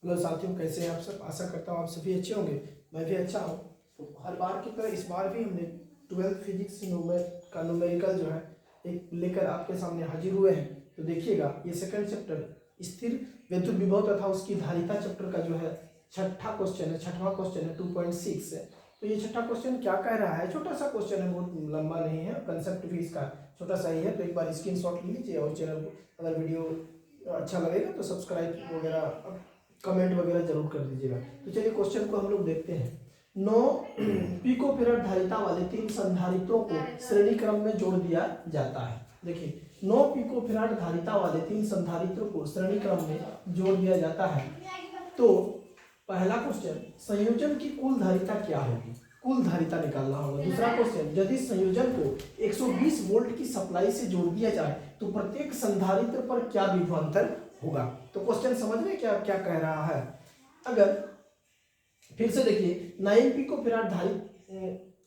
Hello साथियों, कैसे हैं आप सब। आशा करता हूँ आप सभी अच्छे होंगे। मैं भी अच्छा हूँ। तो हर बार की तरह इस बार भी हमने 12th फिजिक्स का न्यूमेरिकल जो है एक लेकर आपके सामने हाजिर हुए हैं। तो देखिएगा, ये सेकंड चैप्टर स्थिर विद्युत विभव तथा उसकी धारिता चैप्टर का जो है छठवां क्वेश्चन है 2.6 है। तो ये छठा क्वेश्चन क्या कह रहा है, छोटा सा क्वेश्चन है, बहुत लंबा नहीं है, कंसेप्ट भी इसका छोटा सा ही है। तो एक बार स्क्रीनशॉट ले लीजिए और चैनल को अगर वीडियो अच्छा लगेगा तो सब्सक्राइब वगैरह कमेंट वगैरह जरूर कर दीजिएगा। तो चलिए क्वेश्चन को हम लोग देखते हैं। 9 पिकोफैराड धारिता वाले 3 संधारित्रों को श्रेणी क्रम में जोड़ दिया जाता है। देखिए, 9 पिकोफैराड धारिता वाले 3 संधारित्रों को श्रेणी क्रम में जोड़ दिया जाता है। तो पहला क्वेश्चन, संयोजन की कुल धारिता क्या होगी, कुल धारिता निकालना होगा। दूसरा क्वेश्चन, यदि संयोजन को 120 वोल्ट की सप्लाई से जोड़ दिया जाए तो प्रत्येक संधारित्र पर क्या विभवांतर होगा। तो क्वेश्चन समझ में क्या क्या कह रहा है। अगर फिर से देखिए, 9 पिकोफैराड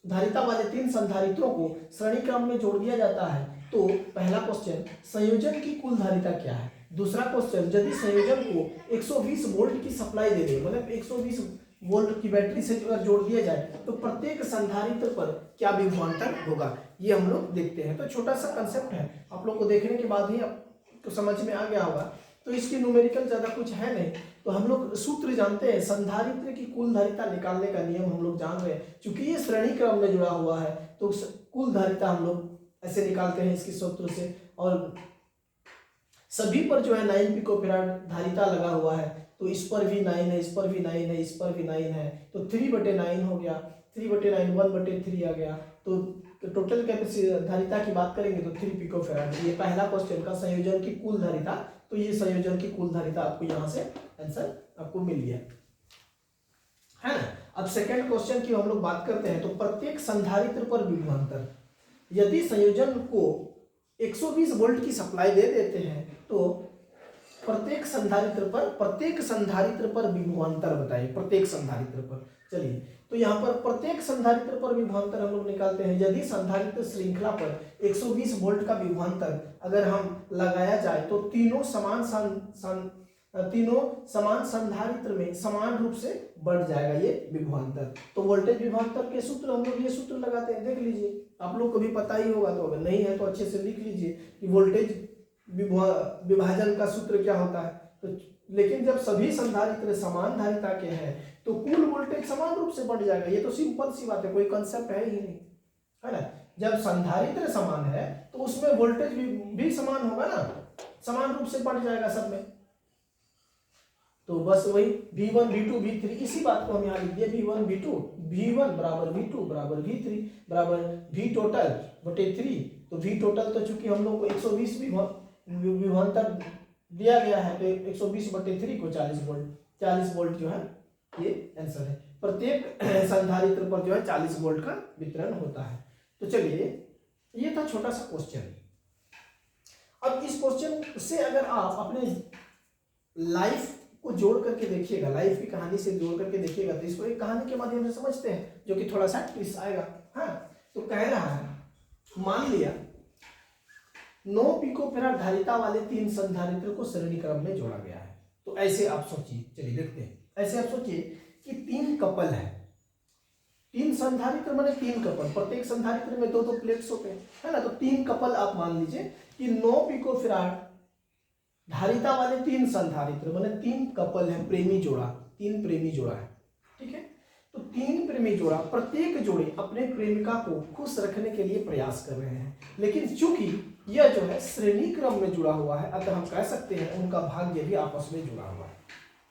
धारिता वाले 3 संधारित्रों को श्रेणी क्रम में जोड़ दिया जाता है। तो पहला क्वेश्चन, संयोजन की कुल धारिता क्या है। दूसरा क्वेश्चन, यदि संयोजन को 120 वोल्ट की सप्लाई दे दे, मतलब 120 वोल्ट की बैटरी से अगर जोड़ दिया जाए तो प्रत्येक संधारित्र पर क्या विभवांतर होगा, ये हम लोग देखते हैं। तो छोटा सा कंसेप्ट है, आप लोग को देखने के बाद ही आपको समझ में आ गया होगा। तो इसकी न्यूमेरिकल ज्यादा कुछ है नहीं। तो हम लोग सूत्र जानते हैं, संधारित्र की कुल धारिता निकालने का नियम हम लोग जान रहे हैं। चूंकि ये श्रेणी क्रम में जुड़ा हुआ है तो कुल धारिता हम लोग ऐसे निकालते हैं इसके सूत्र से। और सभी पर जो है 9 पिकोफैराड धारिता लगा हुआ है, तो इस पर भी 9 है, इस पर भी 9 है, इस पर भी 9 है, तो 3/9 हो गया, 3/9 1/3 आ गया। तो टोटल कैपेसिटी धारिता की बात करेंगे तो 3 पिकोफैराड। ये पहला क्वेश्चन का संयोजन की कुल धारिता, तो ये संयोजन की कुल धारिता आपको यहाँ से आंसर आपको मिल गया है ना। अब सेकंड क्वेश्चन की हम लोग बात करते हैं। तो प्रत्येक संधारित्र पर विभवांतर, यदि संयोजन को 120 वोल्ट की सप्लाई दे देते हैं तो प्रत्येक संधारित्र पर विभवांतर बताइए, प्रत्येक संधारित्र पर। चलिए, तो यहाँ पर प्रत्येक संधारित्र पर विभवांतर हम लोग निकालते हैं। यदि संधारित्र श्रृंखला पर 120 वोल्ट का विभवांतर अगर हम लगाया जाए तो तीनों समान संधारित्र में समान रूप से बढ़ जाएगा ये विभवांतर। तो वोल्टेज विभवांतर के सूत्र हम लोग ये सूत्र लगाते हैं, देख लीजिए, आप लोग को भी पता ही होगा। तो अगर नहीं है तो अच्छे से लिख लीजिए कि वोल्टेज विभाजन का सूत्र क्या होता है। तो लेकिन जब सभी संधारित्र समान धारिता के हैं तो कुल वोल्टेज समान रूप से बढ़ जाएगा। ये तो सिंपल सी बात है, कोई कंसेप्ट है ही नहीं, है ना। जब संधारित्र समान है तो उसमें वोल्टेज भी समान होगा ना, समान रूप से बढ़ जाएगा सब में। तो बस वही V1 V2 V3, इसी बात को हम यहाँ लिख दिए, V1 बराबर V2 बराबर V3 बराबर V टोटल बटे 3। तो V टोटल तो चूंकि हम लोग को 120 विभवांतर दिया गया है, तो 120/3 को 40 वोल्ट जो है ये आंसर है। प्रत्येक संधारित्र पर जो है 40 वोल्ट का वितरण होता है। तो चलिए, ये था छोटा सा क्वेश्चन। अब इस क्वेश्चन से अगर आप अपने लाइफ को जोड़ करके देखिएगा, लाइफ की कहानी से जोड़ करके देखिएगा, तो इसको एक कहानी के माध्यम से समझते हैं जो कि थोड़ा सा ट्विस्ट आएगा। हाँ, तो कह रहा है, मान लिया 9 पिकोफैराड धारिता वाले 3 संधारित्र को श्रेणी क्रम में जोड़ा गया है। तो ऐसे आप सोचिए, चलिए देखते हैं। ऐसे आप सोचिए कि 3 कपल है, 3 संधारित्र माने 3 कपल, प्रत्येक संधारित्र में 2-2 प्लेट्स होते हैं, है ना। तो 3 कपल आप मान लीजिए कि 9 पिकोफैराड धारिता वाले 3 संधारित्र माने 3 कपल है, प्रेमी जोड़ा, 3 प्रेमी जोड़ा है, ठीक है। तो 3 प्रेमी जोड़ा, प्रत्येक जोड़े अपने प्रेमिका को खुश रखने के लिए प्रयास कर रहे हैं। लेकिन चूंकि यह जो है श्रेणी क्रम में जुड़ा हुआ है, अतः हम कह सकते हैं उनका भाग्य भी आपस में जुड़ा हुआ है।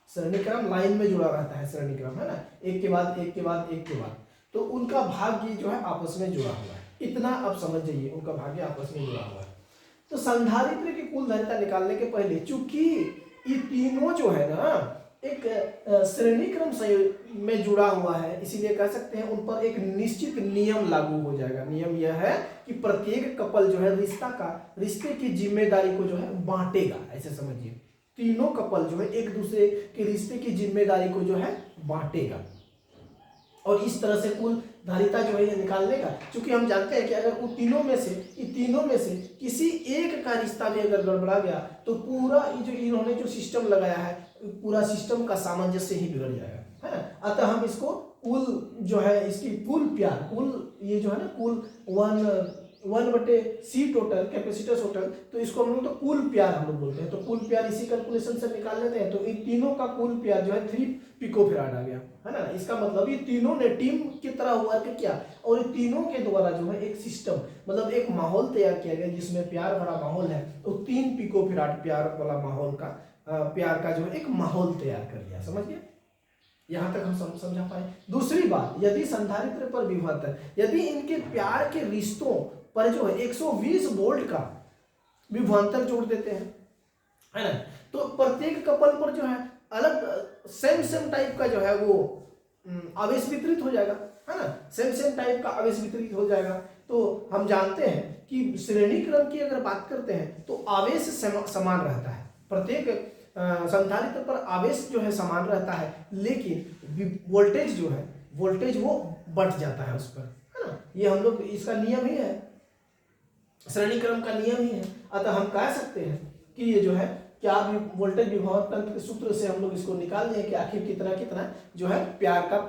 श्रेणी क्रम लाइन में जुड़ा रहता है, श्रेणी क्रम, है ना, एक के बाद एक के बाद एक के बाद। तो उनका भाग्य जो है आपस में जुड़ा हुआ है, इतना आप समझ जाइए, उनका भाग्य आपस में जुड़ा हुआ है। तो संधारित्र की कुल धारिता निकालने के पहले, चूंकि ये तीनों जो है ना एक श्रेणी क्रम में जुड़ा हुआ है, इसीलिए कह सकते हैं उन पर एक निश्चित नियम लागू हो जाएगा। नियम यह है कि प्रत्येक कपल जो है रिश्ते की जिम्मेदारी को जो है बांटेगा, ऐसे समझिए। तीनों कपल जो है एक दूसरे के रिश्ते की जिम्मेदारी को जो है बांटेगा, और इस तरह से कुल धारिता जो है ये निकालने का, क्योंकि हम जानते हैं कि अगर उन तीनों में से किसी एक का रिश्ता भी अगर गड़बड़ा गया तो पूरा ये जो इन्होंने जो सिस्टम लगाया है पूरा सिस्टम का सामंजस्य ही बिगड़ जाएगा, है ना। अतः हम इसको कुल जो है इसकी कुल प्यार, कुल ये जो है ना कुल 1/C टोटल कैपेसिटर टोटल, तो इसको हम लोग तो कुल प्यार हम लोग बोलते हैं। तो कुल प्यार इसी कैलकुलेशन से निकाल लेते हैं। तो इन तीनों का कुल प्यार जो है 3 पिकोफैराड आ गया, है ना। इसका मतलब ये तीनों ने टीम की तरह वर्क किया और इन तीनों के द्वारा जो है एक सिस्टम मतलब एक माहौल तैयार किया गया जिसमें प्यार भरा माहौल है। तो 3 पिकोफैराड प्यार वाला माहौल का प्यार का जो है एक माहौल तैयार कर लिया, समझ गए। यहां तक हम समझा पाए। दूसरी बात, यदि संधारित्र पर विभवांतर, यदि इनके प्यार के रिश्तों पर जो है 120 वोल्ट का विभवांतर जोड़ देते हैं, है ना, तो प्रत्येक कपल पर जो है अलग सेम टाइप का जो है वो आवेश वितरित हो जाएगा, है ना। सेम टाइप का आवेश वितरित हो जाएगा। तो हम जानते हैं कि श्रेणी क्रम की अगर बात करते हैं तो आवेश समान रहता है, प्रत्येक संधारित्र पर आवेश जो है समान रहता है, लेकिन वोल्टेज जो है वोल्टेज वो बढ़ जाता है उस पर, है ना। ये हम लोग इसका नियम ही है, श्रेणी क्रम का नियम ही है। अतः हम कह सकते हैं कि ये जो है क्या भी वोल्टेज विभवांतर तंत्र के सूत्र से हम लोग इसको निकाल लें कि आखिर कितना कितना जो है प्यार का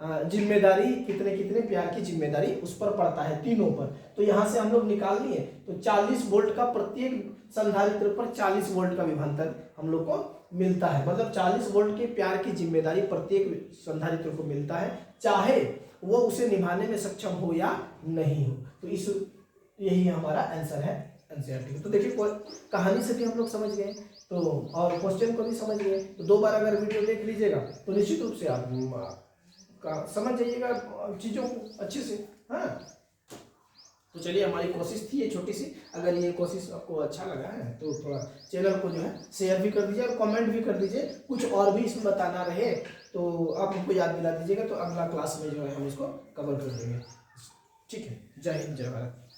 जिम्मेदारी, कितने प्यार की जिम्मेदारी उस पर पड़ता है, तीनों पर। तो यहाँ से हम लोग निकाल लिए तो 40 वोल्ट का प्रत्येक संधारित्र पर 40 वोल्ट का विभवांतर हम लोग को मिलता है। मतलब 40 वोल्ट के प्यार की जिम्मेदारी प्रत्येक संधारित्र को मिलता है, चाहे वो उसे निभाने में सक्षम हो या नहीं हो। तो इस यही हमारा आंसर है एनसीईआरटी। तो देखिए कहानी से भी हम लोग समझ गए तो और क्वेश्चन को भी समझ गए। तो 2 बार अगर वीडियो देख लीजिएगा तो निश्चित रूप से आप समझ जाइएगा चीज़ों को अच्छे से, हाँ। तो चलिए हमारी कोशिश थी ये छोटी सी। अगर ये कोशिश आपको अच्छा लगा है तो थोड़ा चैनल को जो है शेयर भी कर दीजिए और कमेंट भी कर दीजिए। कुछ और भी इसमें बताना रहे तो आप हमको याद दिला दीजिएगा, तो अगला क्लास में जो है हम इसको कवर कर देंगे। ठीक है, जय हिंद, जय भारत।